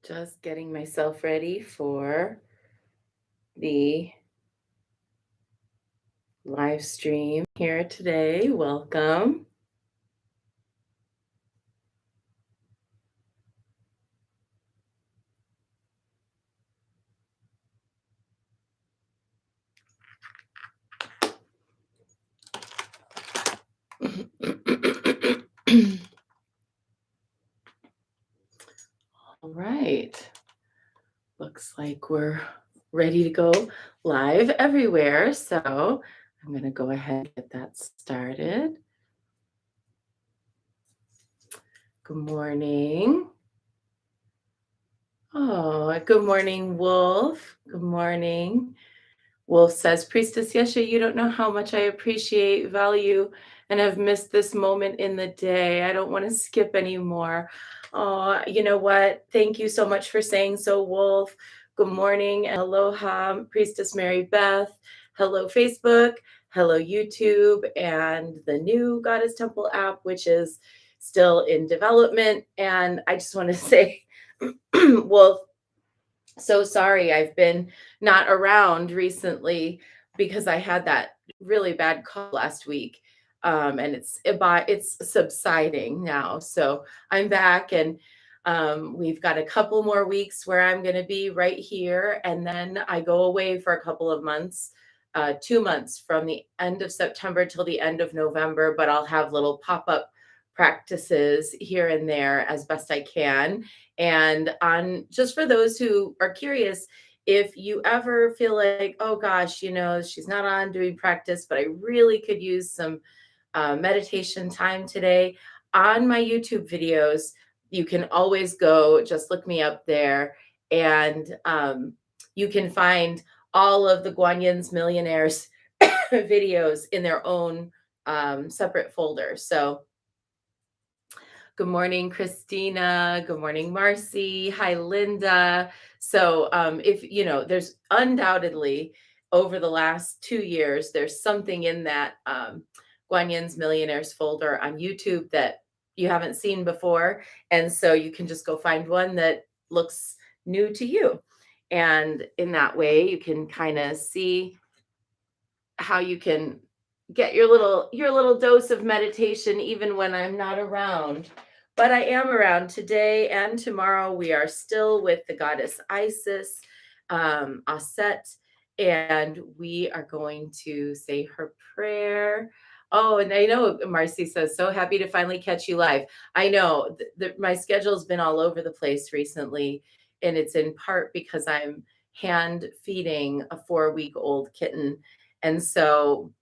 Just getting myself ready for the live stream here today. Welcome. All right. Looks like we're ready to go live everywhere. So I'm going to go ahead and get that started. Good morning. Oh, good morning, Wolf. Good morning. Wolf says, Priestess Yesha, you don't know how much I appreciate, value, and have missed this moment in the day. I don't want to skip anymore. Oh, you know what? Thank you so much for saying so, Wolf. Good morning and aloha, Priestess Mary Beth. Hello, Facebook. Hello, YouTube, and the new Goddess Temple app, which is still in development. And I just want to say, Wolf, so sorry I've been not around recently because I had that really bad cough last week. And it's subsiding now. So I'm back and we've got a couple more weeks where I'm going to be right here. And then I go away for a couple of months, 2 months from the end of September till the end of November, but I'll have little pop-up practices here and there as best I can. And on just for those who are curious, if you ever feel like, oh gosh, she's not on doing practice, but I really could use some meditation time today, on my YouTube videos, you can always go, just look me up there, and you can find all of the Guanyans Millionaires videos in their own separate folder. So good morning, Christina. Good morning, Marcy. Hi, Linda. So, if there's undoubtedly over the last 2 years, there's something in that Guanyan's Millionaires folder on YouTube that you haven't seen before. And so you can just go find one that looks new to you. And in that way, you can kind of see how you can get your little dose of meditation even when I'm not around. But I am around today and tomorrow. We are still with the goddess Isis, Aset, and we are going to say her prayer. Oh, and I know Marcy says, so happy to finally catch you live. I know my schedule's been all over the place recently, and it's in part because I'm hand feeding a 4-week-old kitten, and so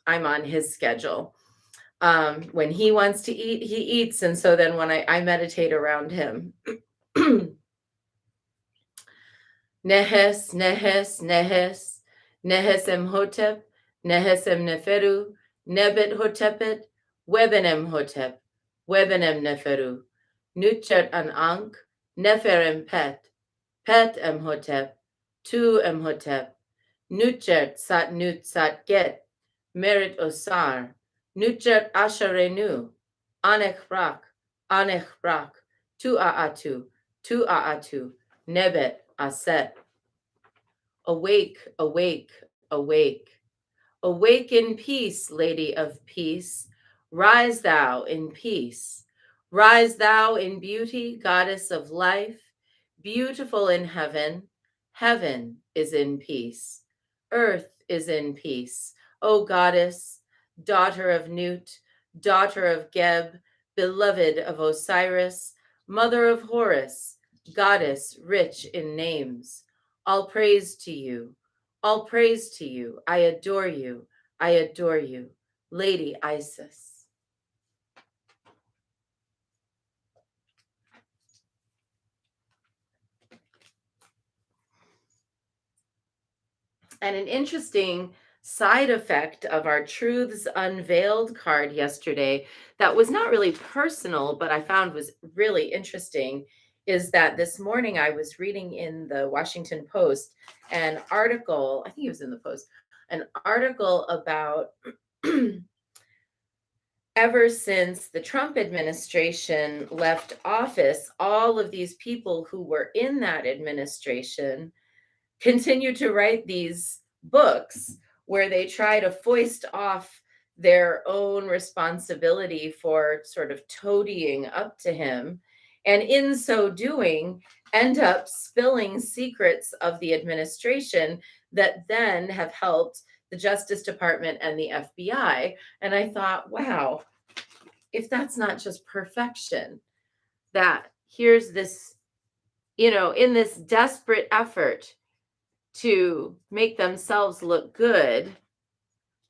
I'm on his schedule. When he wants to eat, he eats. And so then when I meditate around him. Nehes, Nehes, Nehes, Nehes Emhotep, Nehes Neferu, Nebet Hotepet, Webenem Hotep, Webenem Neferu, Nuchet an Ankh, Neferem Pet, Pet Emhotep, Tu Emhotep, Nuchet Sat Nut Sat Get, Merit Osar, Nuchet Asharenu, Anech Rak, Tu Aatu, Nebet Aset. Awake, awake, awake. Awake in peace, Lady of Peace. Rise thou in peace. Rise thou in beauty, Goddess of life. Beautiful in heaven. Heaven is in peace. Earth is in peace. O Goddess, daughter of Nut, daughter of Geb, beloved of Osiris, mother of Horus, goddess rich in names. All praise to you. All praise to you. I adore you. I adore you. Lady Isis. And an interesting side effect of our Truths Unveiled card yesterday that was not really personal, but I found was really interesting, is that this morning I was reading in the Washington Post an article, I think it was in the Post, an article about ever since the Trump administration left office, all of these people who were in that administration continue to write these books where they try to foist off their own responsibility for sort of toadying up to him. And in so doing, end up spilling secrets of the administration that then have helped the Justice Department and the FBI. And I thought, wow, if that's not just perfection, that here's this, in this desperate effort to make themselves look good,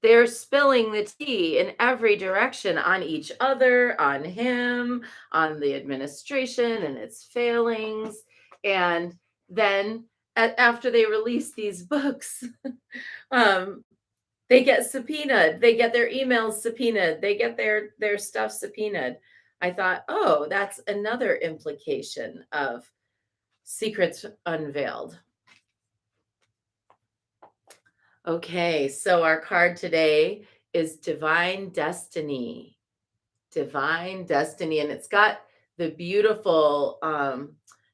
they're spilling the tea in every direction on each other, on him, on the administration and its failings. And then after they release these books, um, they get subpoenaed, they get their emails subpoenaed, they get their stuff subpoenaed. I thought, oh, that's another implication of secrets unveiled. Okay, so our card today is Divine Destiny. Divine Destiny. And it's got the beautiful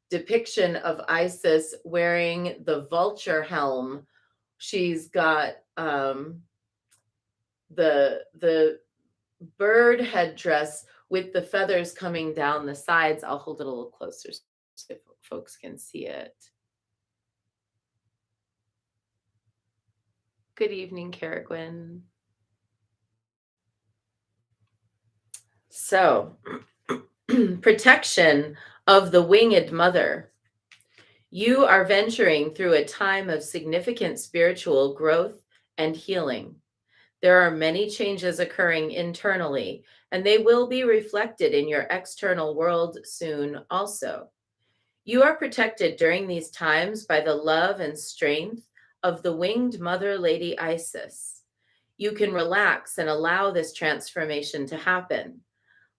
depiction of Isis wearing the vulture helm. She's got the bird headdress with the feathers coming down the sides. I'll hold it a little closer so folks can see it. Good evening, Caragwin. So, protection of the winged mother. You are venturing through a time of significant spiritual growth and healing. There are many changes occurring internally, and they will be reflected in your external world soon also. You are protected during these times by the love and strength of the winged Mother Lady Isis. You can relax and allow this transformation to happen.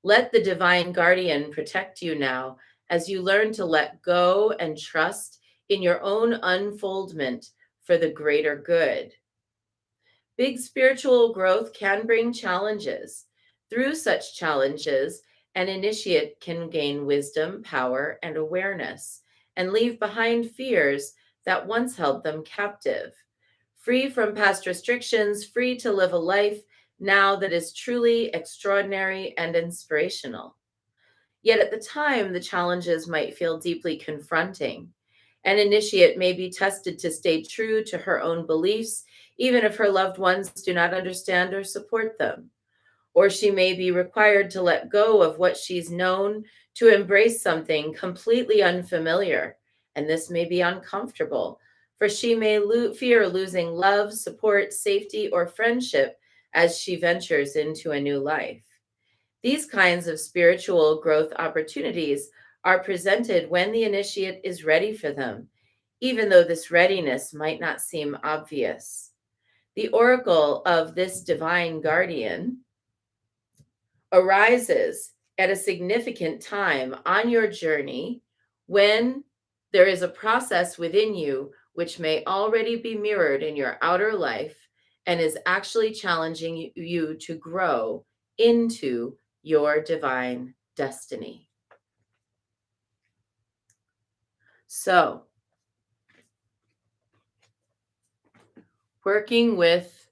Let the divine guardian protect you now as you learn to let go and trust in your own unfoldment for the greater good. Big spiritual growth can bring challenges. Through such challenges, an initiate can gain wisdom, power, and awareness, and leave behind fears that once held them captive. Free from past restrictions, free to live a life now that is truly extraordinary and inspirational. Yet at the time, the challenges might feel deeply confronting. An initiate may be tested to stay true to her own beliefs, even if her loved ones do not understand or support them. Or she may be required to let go of what she's known to embrace something completely unfamiliar. And this may be uncomfortable, for she may fear losing love, support, safety, or friendship as she ventures into a new life. These kinds of spiritual growth opportunities are presented when the initiate is ready for them, even though this readiness might not seem obvious. The oracle of this divine guardian arises at a significant time on your journey when there is a process within you which may already be mirrored in your outer life and is actually challenging you to grow into your divine destiny. So, working with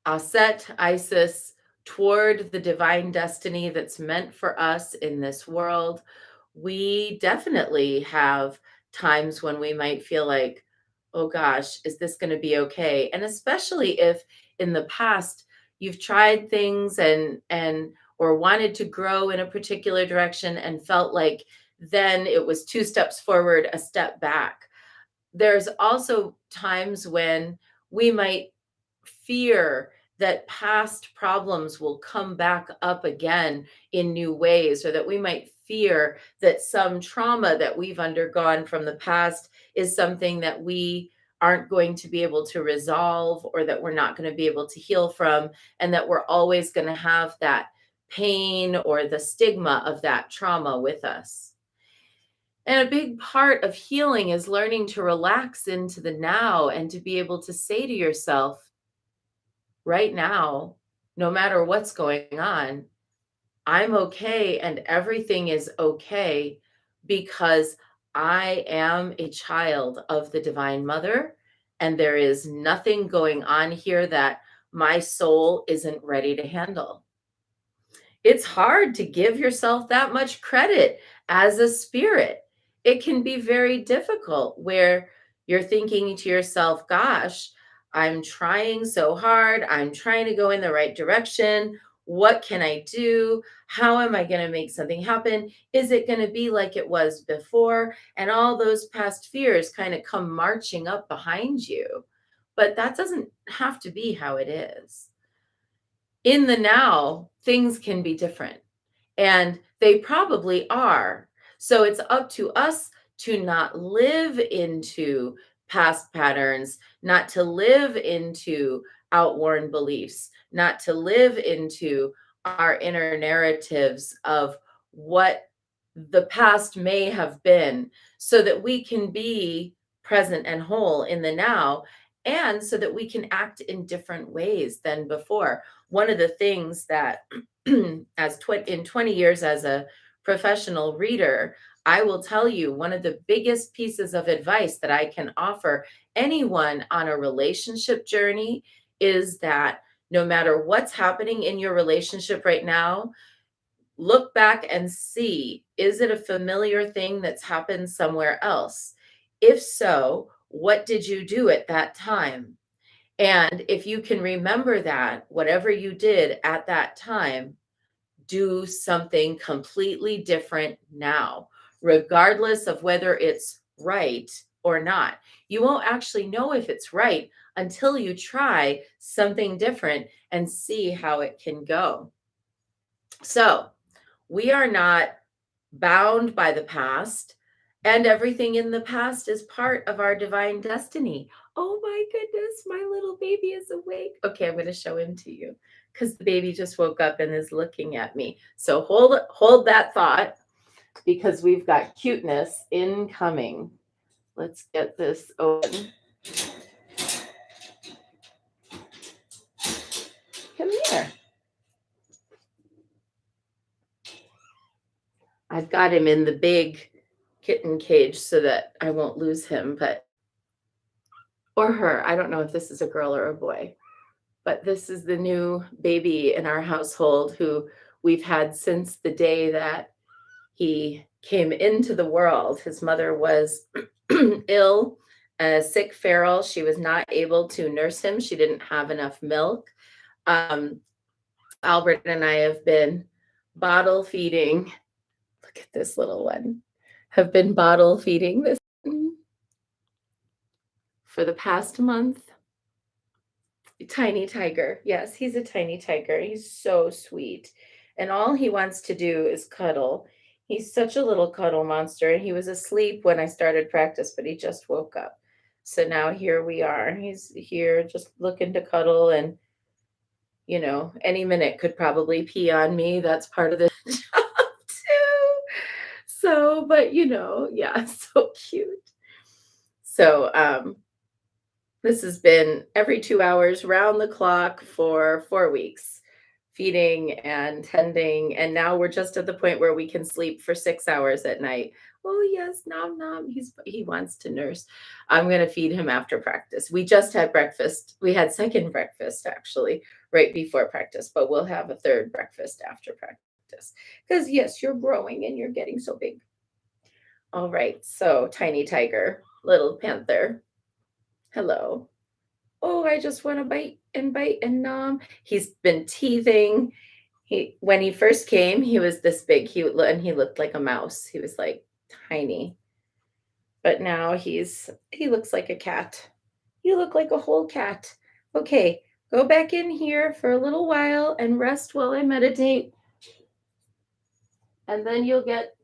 Aset, Isis, toward the divine destiny that's meant for us in this world, we definitely have times when we might feel like, oh gosh, is this going to be okay? And especially if in the past you've tried things and or wanted to grow in a particular direction and felt like then it was 2 steps forward, a step back. There's also times when we might fear that past problems will come back up again in new ways, or that we might fear that some trauma that we've undergone from the past is something that we aren't going to be able to resolve, or that we're not going to be able to heal from, and that we're always going to have that pain or the stigma of that trauma with us. And a big part of healing is learning to relax into the now and to be able to say to yourself, right now, no matter what's going on, I'm okay and everything is okay because I am a child of the Divine Mother, and there is nothing going on here that my soul isn't ready to handle. It's hard to give yourself that much credit as a spirit. It can be very difficult where you're thinking to yourself, gosh, I'm trying so hard. I'm trying to go in the right direction. What can I do? How am I going to make something happen? Is it going to be like it was before? And all those past fears kind of come marching up behind you. But that doesn't have to be how it is. In the now, things can be different, and they probably are. So it's up to us to not live into past patterns, not to live into outworn beliefs, not to live into our inner narratives of what the past may have been, so that we can be present and whole in the now, and so that we can act in different ways than before. One of the things that in 20 years as a professional reader, I will tell you one of the biggest pieces of advice that I can offer anyone on a relationship journey is that no matter what's happening in your relationship right now, look back and see, is it a familiar thing that's happened somewhere else? If so, what did you do at that time? And if you can remember that, whatever you did at that time, do something completely different now, regardless of whether it's right or not. You won't actually know if it's right until you try something different and see how it can go. So, we are not bound by the past, and everything in the past is part of our divine destiny. Oh my goodness, my little baby is awake. Okay, I'm going to show him to you because the baby just woke up and is looking at me. So hold that thought, because we've got cuteness incoming. Let's get this open. Come here. I've got him in the big kitten cage so that I won't lose him, but or her. I don't know if this is a girl or a boy, but this is the new baby in our household who we've had since the day that he came into the world. His mother was ill, a sick feral. She was not able to nurse him. She didn't have enough milk. Albert and I have been bottle feeding. Look at this little one. Have been bottle feeding this for the past month. Tiny tiger. Yes, he's a tiny tiger. He's so sweet. And all he wants to do is cuddle. He's such a little cuddle monster. And he was asleep when I started practice, but he just woke up. So now here we are. He's here just looking to cuddle, and any minute could probably pee on me. That's part of the job too. So, but yeah, so cute. So, this has been every 2 hours, round the clock for 4 weeks, feeding and tending, and now we're just at the point where we can sleep for 6 hours at night. Oh, yes, nom nom, he wants to nurse. I'm gonna feed him after practice. We just had breakfast. We had second breakfast, actually, right before practice, but we'll have a third breakfast after practice. Because, yes, you're growing and you're getting so big. All right, so tiny tiger, little panther. Hello. Oh, I just want to bite and nom. He's been teething. When he first came, he was this big. And he looked like a mouse. He was like tiny. But now he looks like a cat. You look like a whole cat. Okay, go back in here for a little while and rest while I meditate. And then you'll get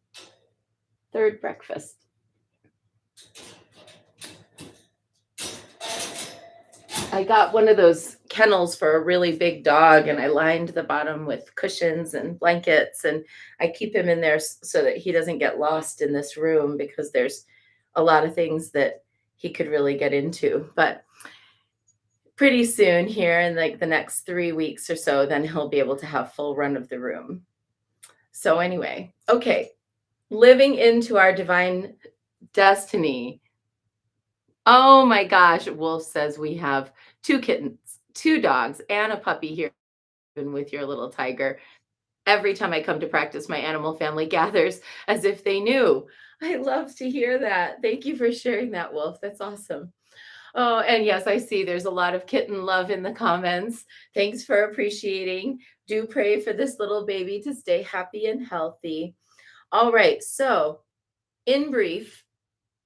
third breakfast. I got one of those kennels for a really big dog, and I lined the bottom with cushions and blankets, and I keep him in there so that he doesn't get lost in this room, because there's a lot of things that he could really get into. But pretty soon here in like the next 3 weeks or so, then he'll be able to have full run of the room. So anyway, okay, living into our divine destiny. Oh my gosh, Wolf says we have 2 kittens, 2 dogs, and a puppy here with your little tiger. Every time I come to practice, my animal family gathers as if they knew. I love to hear that. Thank you for sharing that, Wolf. That's awesome. Oh, and yes, I see there's a lot of kitten love in the comments. Thanks for appreciating. Do pray for this little baby to stay happy and healthy. All right, so in brief,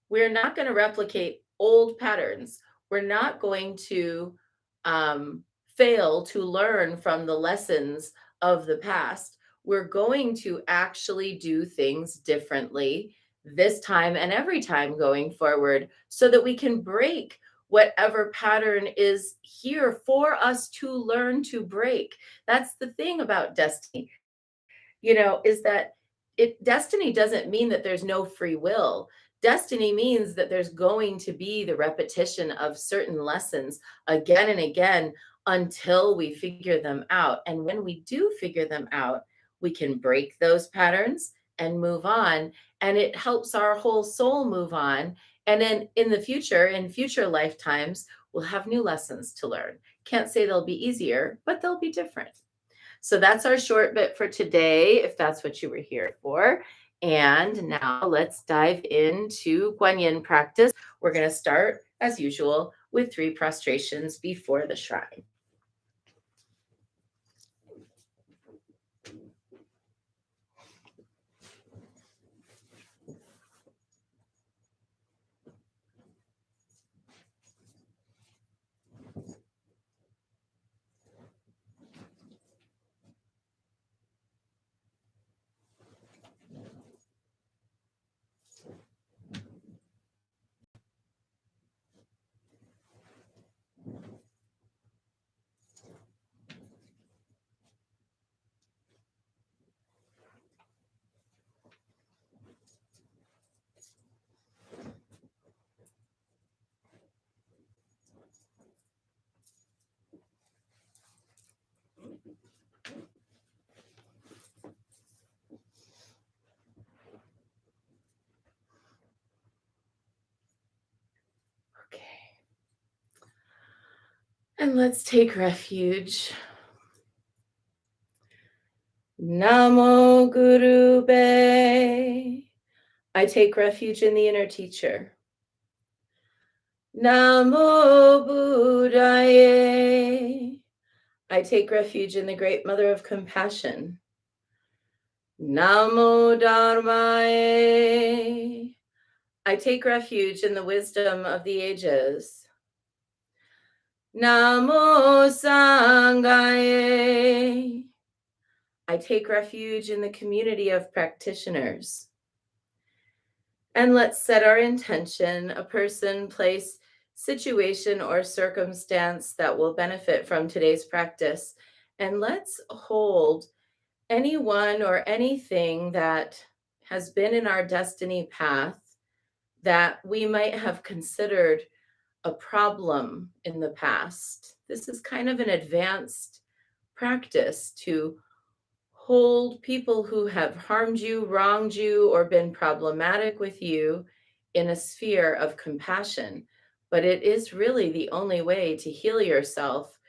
we're not going to replicate old patterns. We're not going to fail to learn from the lessons of the past. We're going to actually do things differently this time and every time going forward so that we can break whatever pattern is here for us to learn to break. That's the thing about destiny, is that destiny doesn't mean that there's no free will. Destiny means that there's going to be the repetition of certain lessons again and again until we figure them out. And when we do figure them out, we can break those patterns and move on. And it helps our whole soul move on. And then in the future, in future lifetimes, we'll have new lessons to learn. Can't say they'll be easier, but they'll be different. So that's our short bit for today, if that's what you were here for. And now let's dive into Guanyin practice. We're going to start, as usual, with 3 prostrations before the shrine. Okay. And let's take refuge. Namo Guru Be. I take refuge in the inner teacher. Namo Buddhaye. I take refuge in the great mother of compassion. Namo Dharmaye. I take refuge in the wisdom of the ages. Namo Sanghaye. I take refuge in the community of practitioners. And let's set our intention, a person, place, situation, or circumstance that will benefit from today's practice. And let's hold anyone or anything that has been in our destiny path that we might have considered a problem in the past. This is kind of an advanced practice to hold people who have harmed you, wronged you, or been problematic with you in a sphere of compassion. But it is really the only way to heal yourself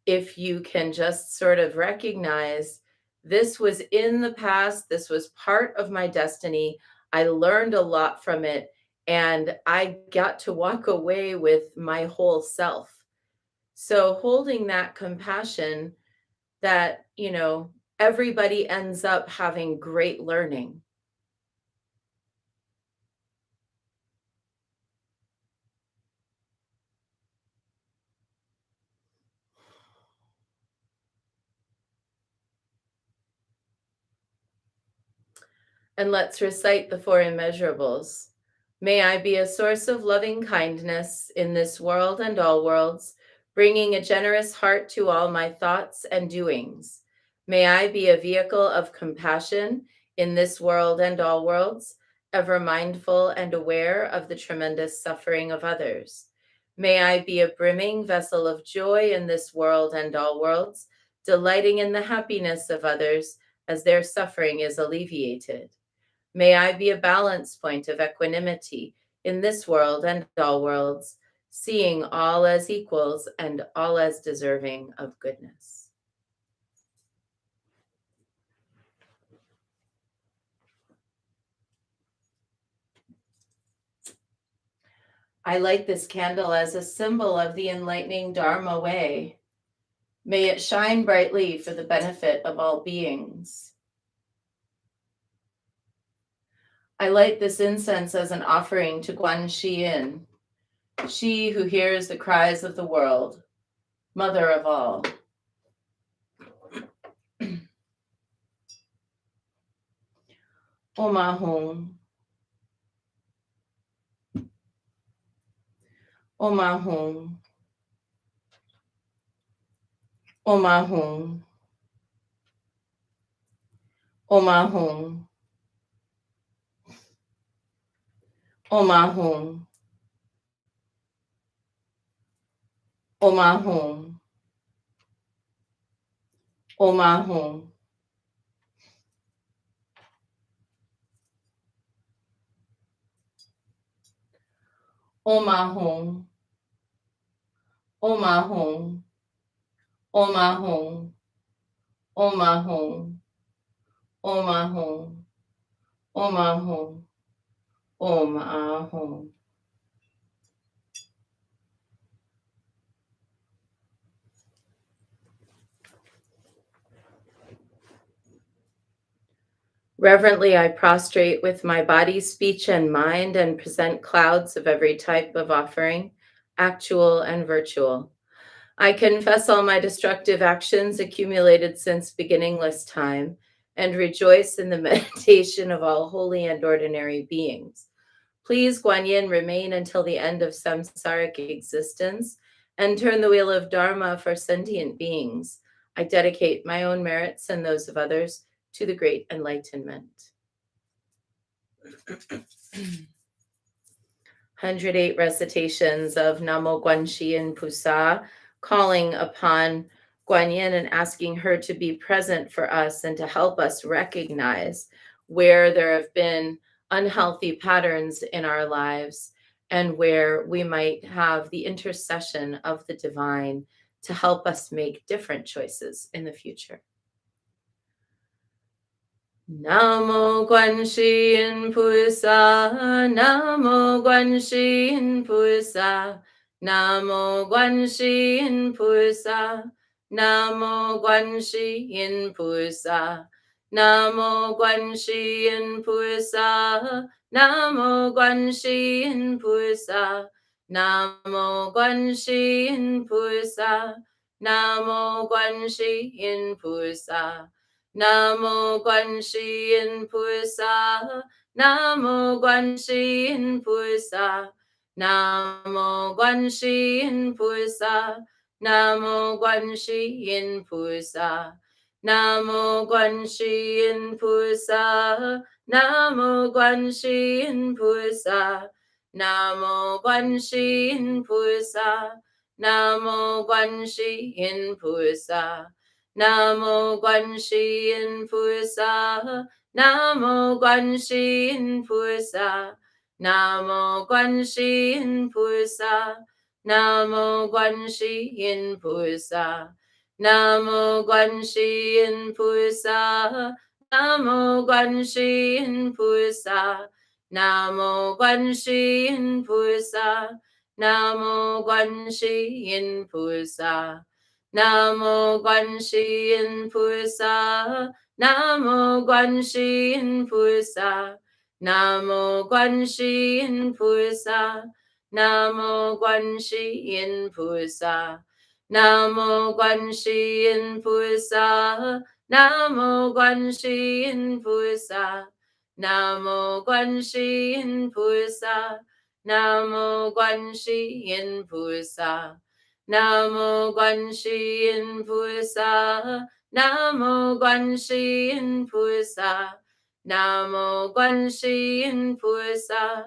if you can just sort of recognize this was in the past, this was part of my destiny. I learned a lot from it, and I got to walk away with my whole self. So holding that compassion that, everybody ends up having great learning. And let's recite the 4 immeasurables. May I be a source of loving kindness in this world and all worlds, bringing a generous heart to all my thoughts and doings. May I be a vehicle of compassion in this world and all worlds, ever mindful and aware of the tremendous suffering of others. May I be a brimming vessel of joy in this world and all worlds, delighting in the happiness of others as their suffering is alleviated. May I be a balance point of equanimity in this world and all worlds, seeing all as equals and all as deserving of goodness. I light this candle as a symbol of the enlightening Dharma way. May it shine brightly for the benefit of all beings. I light this incense as an offering to Guan Yin, she who hears the cries of the world, mother of all. Om Ahum. Om Ahum. Om Ahum. Om Ahum. Om Ahum. Om Ahum. Om Ahum. Om Ahum. Om Ahum. Om Ahum. Om Ahum. Om Ahum. Om Ahum. Om Ahum. Reverently, I prostrate with my body, speech, and mind and present clouds of every type of offering, actual and virtual. I confess all my destructive actions accumulated since beginningless time and rejoice in the meditation of all holy and ordinary beings. Please, Guan Yin, remain until the end of samsaric existence and turn the wheel of Dharma for sentient beings. I dedicate my own merits and those of others to the great enlightenment. 108 recitations of Namo Guanxi Yin Pusa, calling upon Guan Yin and asking her to be present for us and to help us recognize where there have been unhealthy patterns in our lives and where we might have the intercession of the divine to help us make different choices in the future. Namo Guanxi Yin Pusa, Namo Guanxi Yin Pusa, Namo Guanxi Yin Pusa, Namo Guanxi Yin Pusa, Namo Guanxi Yin Pusa, Namo Guanxi Yin Pusa, Namo Guanxi Yin Pusa, Namo Guanxi Yin Pusa. Namo Guanxi Yin Pusa, Namo Guanxi Yin Pusa, Namo Guanxi Yin Pusa, Namo Guanxi Yin Pusa, Namo Guanxi Yin Pusa, Namo Guanxi Yin Pusa, Namo Guanxi Yin Pusa, Namo Guanxi Yin Pusa. Namo Guanxi Yin Pusa, Namo Guanxi Yin Pusa, Namo Guanxi Yin Pusa, Namo Guanxi Yin Pusa, Namo Guanxi Yin Pusa, Namo Guanxi Yin Pusa, Namo Guanxi Yin Pusa, Namo Guanxi Yin Pusa. Namo Guanxi Yin Pusa, Namo Guanxi Yin Pusa, Namo Guanxi Yin Pusa, Namo Guanxi Yin Pusa, Namo Guanxi Yin Pusa, Namo Guanxi Yin Pusa, Namo Guanxi Yin Pusa, Namo Guanxi Yin Pusa. Namo Guanxi Yin Pusa, Namo Guanxi Yin Pusa, Namo Guanxi Yin Pusa,